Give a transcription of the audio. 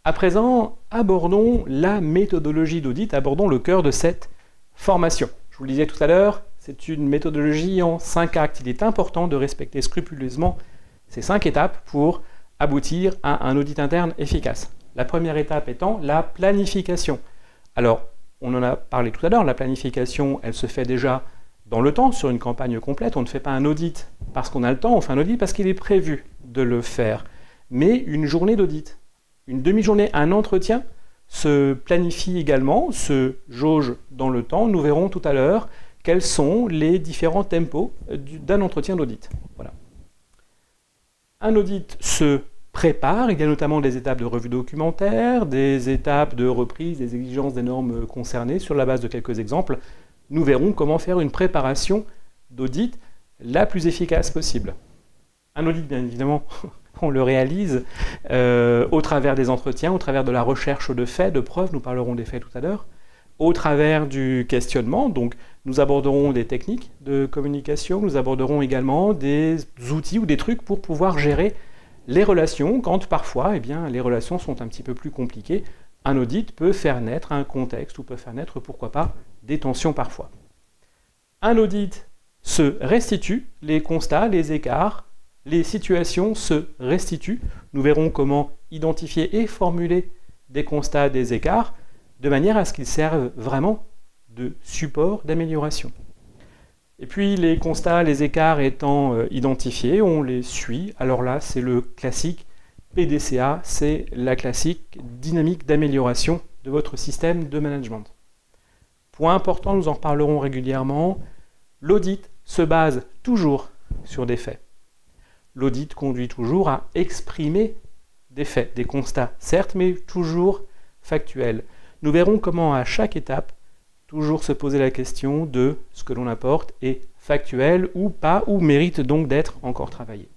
À présent, abordons la méthodologie d'audit, abordons le cœur de cette formation. Je vous le disais tout à l'heure, c'est une méthodologie en 5 actes. Il est important de respecter scrupuleusement ces 5 étapes pour aboutir à un audit interne efficace. La première étape étant la planification. Alors, on en a parlé tout à l'heure, la planification, elle se fait déjà dans le temps, sur une campagne complète. On ne fait pas un audit parce qu'on a le temps, on fait un audit parce qu'il est prévu de le faire. Mais une journée d'audit, une demi-journée, un entretien se planifie également, se jauge dans le temps. Nous verrons tout à l'heure quels sont les différents tempos d'un entretien d'audit. Voilà. Un audit se prépare, il y a notamment des étapes de revue documentaire, des étapes de reprise des exigences des normes concernées. Sur la base de quelques exemples, nous verrons comment faire une préparation d'audit la plus efficace possible. Un audit, bien évidemment, on le réalise au travers des entretiens, au travers de la recherche de faits, de preuves, nous parlerons des faits tout à l'heure, au travers du questionnement, donc nous aborderons des techniques de communication, nous aborderons également des outils ou des trucs pour pouvoir gérer les relations, quand parfois les relations sont un petit peu plus compliquées. Un audit peut faire naître un contexte ou peut faire naître, pourquoi pas, des tensions parfois. Un audit se restitue, les constats, les écarts, les situations se restituent. Nous verrons comment identifier et formuler des constats, des écarts, de manière à ce qu'ils servent vraiment de support d'amélioration. Et puis les constats, les écarts étant identifiés, on les suit. Alors là, c'est le classique PDCA, c'est la classique dynamique d'amélioration de votre système de management. Point important, nous en reparlerons régulièrement, l'audit se base toujours sur des faits. L'audit conduit toujours à exprimer des faits, des constats, certes, mais toujours factuels. Nous verrons comment à chaque étape, toujours se poser la question de ce que l'on apporte est factuel ou pas, ou mérite donc d'être encore travaillé.